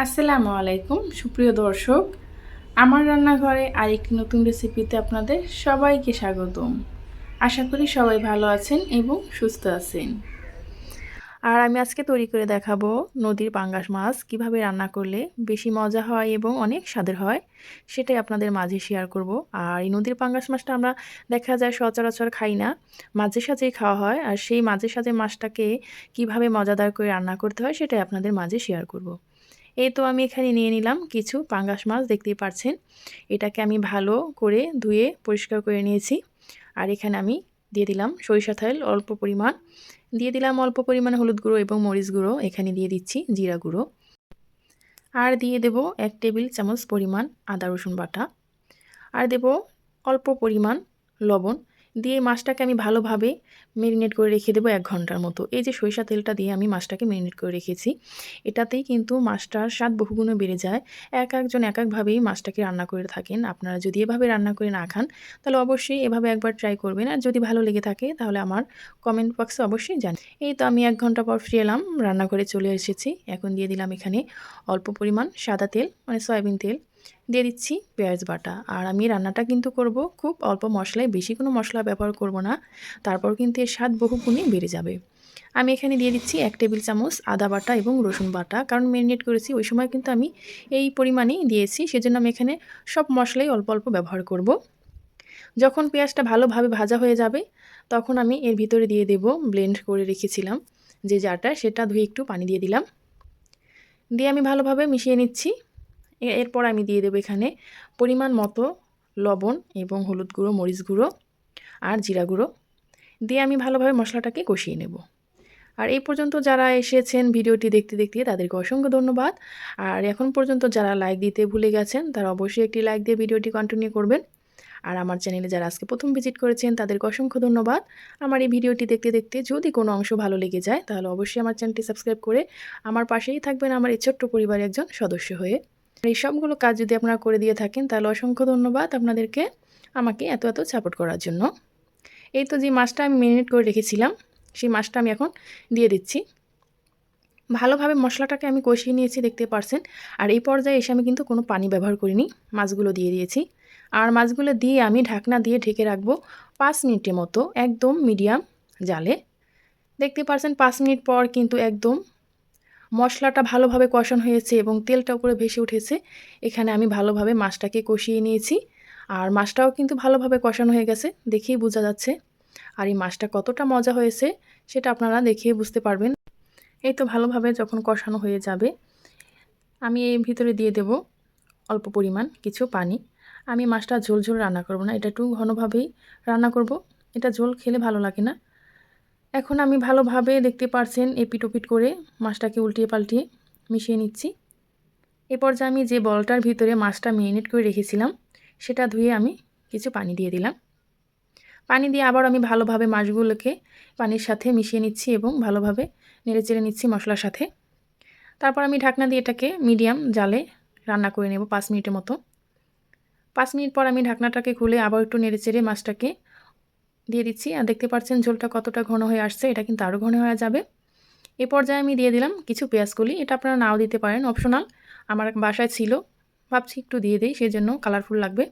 আসসালামু আলাইকুম সুপ্রিয় দর্শক, আমার রান্নাঘরে আরেকটি নতুন রেসিপিতে আপনাদের সবাইকে স্বাগতম। আশা করি সবাই ভালো আছেন এবং সুস্থ আছেন। আর আমি আজকে তৈরি করে দেখাবো নদীর পাঙ্গাস মাছ কিভাবে রান্না করলে বেশি মজা হয় এবং অনেক স্বাদের হয়, সেটাই আপনাদের মাঝে শেয়ার করব। আর এই নদীর পাঙ্গাস মাছটা আমরা দেখা যায় সচরাচর খাই না, মাঝে সাঝেই খাওয়া হয়। আর সেই মাঝে সাঝে মাছটাকে কিভাবে মজাদার করে রান্না করতে হয় সেটাই আপনাদের মাঝে শেয়ার করব। এই তো আমি এখানে নিয়ে নিলাম কিছু পাঙ্গাস মাছ, দেখতেই পাচ্ছেন। এটাকে আমি ভালো করে ধুয়ে পরিষ্কার করে নিয়েছি। আর এখানে আমি দিয়ে দিলাম সরিষা তেল অল্প পরিমাণ, দিয়ে দিলাম অল্প পরিমাণ হলুদ গুঁড়ো এবং মরিচ গুঁড়ো, এখানে দিয়ে দিচ্ছি জিরা গুঁড়ো, আর দিয়ে দেব 1 টেবিল চামচ পরিমাণ আদা রসুন বাটা, আর দেব অল্প পরিমাণ লবণ। দিয়ে মাছটাকে আমি ভালোভাবে মেরিনেট করে রেখে দেবো 1 ঘন্টার মতো। এই যে সরিষা তেলটা দিয়ে আমি মাছটাকে মেরিনেট করে রেখেছি, এটাতেই কিন্তু মাছটার স্বাদ বহুগুণে বেড়ে যায়। একজন এক একভাবেই মাছটাকে রান্না করে থাকেন। আপনারা যদি এভাবে রান্না করে না খান তাহলে অবশ্যই এভাবে একবার ট্রাই করবেন। আর যদি ভালো লেগে থাকে তাহলে আমার কমেন্ট বক্সে অবশ্যই জানান। এই তো আমি 1 ঘন্টা পর ফিরে এলাম, রান্নাঘরে চলে এসেছি। এখন দিয়ে দিলাম এখানে অল্প পরিমাণ সাদা তেল, মানে সয়াবিন তেল, দিয়ে দিচ্ছি পেঁয়াজ বাটা। আর আমি রান্নাটা কিন্তু করব খুব অল্প মশলায়, বেশি কোনো মশলা ব্যবহার করব না, তারপর কিন্তু এর স্বাদ বহুগুণে বেড়ে যাবে। আমি এখানে দিয়ে দিচ্ছি 1 টেবিল চামচ আদা বাটা এবং রসুন বাটা, কারণ ম্যারিনেট করেছি ওই সময় কিন্তু আমি এই পরিমাণেই দিয়েছি, সেজন্য আমি এখানে সব মশলাই অল্প অল্প ব্যবহার করব। যখন পেঁয়াজটা ভালোভাবে ভাজা হয়ে যাবে তখন আমি এর ভিতরে দিয়ে দেব ব্লেন্ড করে রেখেছিলাম যে জারটা, সেটা ধুয়ে একটু পানি দিয়ে দিলাম, দিয়ে আমি ভালোভাবে মিশিয়ে নিচ্ছি। এরপর আমি দিয়ে দেবো এখানে পরিমাণ মতো লবণ এবং হলুদ গুঁড়ো, মরিচ গুঁড়ো আর জিরা গুঁড়ো, দিয়ে আমি ভালোভাবে মশলাটাকে কষিয়ে নেব। আর এই পর্যন্ত যারা এসেছেন ভিডিওটি দেখতে দেখতে তাদেরকে অসংখ্য ধন্যবাদ। আর এখন পর্যন্ত যারা লাইক দিতে ভুলে গেছেন তারা অবশ্যই একটি লাইক দিয়ে ভিডিওটি কন্টিনিউ করবেন। আর আমার চ্যানেলে যারা আজকে প্রথম ভিজিট করেছেন তাদেরকে অসংখ্য ধন্যবাদ। আমার এই ভিডিওটি দেখতে দেখতে যদি কোনো অংশ ভালো লেগে যায় তাহলে অবশ্যই আমার চ্যানেলটি সাবস্ক্রাইব করে আমার পাশেই থাকবেন, আমার এই ছোট্ট পরিবারের একজন সদস্য হয়ে। এই সবগুলো কাজ যদি আপনারা করে দিয়ে থাকেন তাহলে অসংখ্য ধন্যবাদ আপনাদেরকে, আমাকে এত এত সাপোর্ট করার জন্য। এই তো যে মাছটা আমি ম্যারিনেট করে রেখেছিলাম সেই মাছটা আমি এখন দিয়ে দিচ্ছি। ভালোভাবে মশলাটাকে আমি কষিয়ে নিয়েছি, দেখতে পারছেন। আর এই পর্যায়ে এসে আমি কিন্তু কোনো পানি ব্যবহার করিনি, মাছগুলো দিয়ে দিয়েছি। আর মাছগুলো দিয়ে আমি ঢাকনা দিয়ে ঢেকে রাখবো 5 মিনিটের মতো, একদম মিডিয়াম জালে। দেখতে পারছেন 5 মিনিট পর কিন্তু একদম মশলাটা ভালোভাবে কষানো হয়েছে এবং তেলটা উপরে ভেসে উঠেছে। এখানে আমি ভালোভাবে মাছটাকে কষিয়ে নিয়েছি, আর মাছটাও কিন্তু ভালোভাবে কষানো হয়ে গেছে, দেখেই বোঝা যাচ্ছে। আর এই মাছটা কতটা মজা হয়েছে সেটা আপনারা দেখেই বুঝতে পারবেন। এই তো ভালোভাবে যখন কষানো হয়ে যাবে আমি এর ভিতরে দিয়ে দেব অল্প পরিমাণ কিছু পানি। আমি মাছটা ঝোল ঝোল রান্না করব না, এটা একটু ঘনভাবেই রান্না করব, এটা ঝোল খেলে ভালো লাগে না। এখন আমি ভালোভাবে, দেখতে পারছেন, এপিট ওপিট করে মাছটাকে উল্টিয়ে পাল্টিয়ে মিশিয়ে নিচ্ছি। এ পর্যায়ে আমি যে বলটার ভিতরে মাছটা ম্যারিনেট করে রেখেছিলাম সেটা ধুয়ে আমি কিছু পানি দিয়ে দিলাম। পানি দিয়ে আবার আমি ভালোভাবে মাছগুলোকে পানির সাথে মিশিয়ে নিচ্ছি এবং ভালোভাবে নেড়েচেড়ে নিচ্ছি মশলার সাথে। তারপর আমি ঢাকনা দিয়ে এটাকে মিডিয়াম জালে রান্না করে নেব 5 মিনিটের মতো। 5 মিনিট পর আমি ঢাকনাটাকে খুলে আবার একটু নেড়েচেড়ে মাছটাকে দিয়ে দিচ্ছি। আর দেখতে পাচ্ছেন ঝোলটা কতটা ঘন হয়ে আসছে, এটা কিন্তু আরও ঘন হয়ে যাবে। এ পর্যায়ে আমি দিয়ে দিলাম কিছু পেঁয়াজ কলি, এটা আপনারা নাও দিতে পারেন, অপশনাল। আমার বাসায় ছিল, ভাবছি একটু দিয়ে দিই, সেজন্য কালারফুল লাগবে।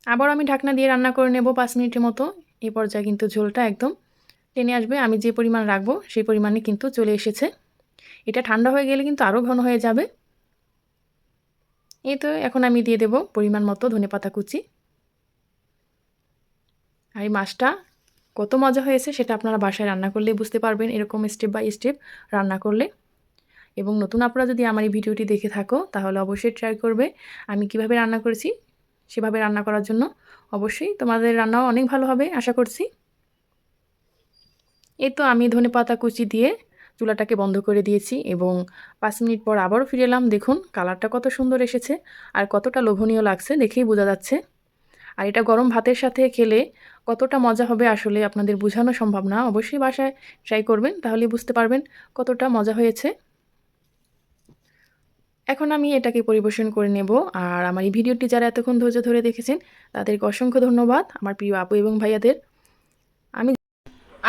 আবার আমি ঢাকনা দিয়ে রান্না করে নেব 5 মিনিটের মতো। এই পর্যায়ে কিন্তু ঝোলটা একদম টেনে আসবে, আমি যে পরিমাণ রাখবো সেই পরিমাণে কিন্তু চলে এসেছে। এটা ঠান্ডা হয়ে গেলে কিন্তু আরও ঘন হয়ে যাবে। এই তো এখন আমি দিয়ে দেব পরিমাণ মতো ধনেপাতা কুচি। আর এই মাছটা কত মজা হয়েছে সেটা আপনারা বাসায় রান্না করলে বুঝতে পারবেন, এরকম স্টেপ বাই স্টেপ রান্না করলে। এবং নতুন আপনারা যদি আমার এই ভিডিওটি দেখে থাকো তাহলে অবশ্যই ট্রাই করবে আমি কিভাবে রান্না করেছি সেভাবে রান্না করার জন্য। অবশ্যই তোমাদের রান্নাও অনেক ভালো হবে আশা করছি। এই তো আমি ধনেপাতা কুচি দিয়ে চুলাটাকে বন্ধ করে দিয়েছি এবং 5 মিনিট পর আবারও ফিরে এলাম। দেখুন কালারটা কত সুন্দর এসেছে আর কতটা লোভনীয় লাগছে দেখেই বোঝা যাচ্ছে। আর এটা গরম ভাতের সাথে খেলে কতটা মজা হবে আসলে আপনাদের বোঝানো সম্ভব না। অবশ্যই বাসায় ট্রাই করবেন, তাহলেই বুঝতে পারবেন কতটা মজা হয়েছে। এখন আমি এটাকে পরিবেশন করে নেব। আর আমার এই ভিডিওটি যারা এতক্ষণ ধৈর্য ধরে দেখেছেন তাদেরকে অসংখ্য ধন্যবাদ, আমার প্রিয় আপু এবং ভাইয়াদের। আমি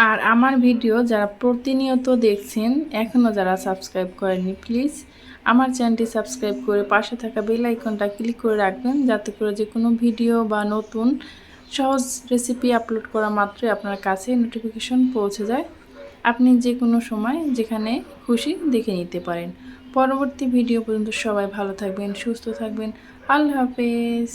আর আমার ভিডিও যারা প্রতিনিয়ত দেখছেন এখনও যারা সাবস্ক্রাইব করেননি প্লিজ আমার চ্যানেলটি সাবস্ক্রাইব করে পাশে থাকা বেল আইকনটা ক্লিক করে রাখবেন, যাতে করে যে কোনো ভিডিও বা নতুন সহজ রেসিপি আপলোড করা মাত্রই আপনার কাছে নোটিফিকেশন পৌঁছে যায়। আপনি যে কোনো সময় যেখানে খুশি দেখে নিতে পারেন। পরবর্তী ভিডিও পর্যন্ত সবাই ভালো থাকবেন, সুস্থ থাকবেন। আল্লাহ হাফেজ।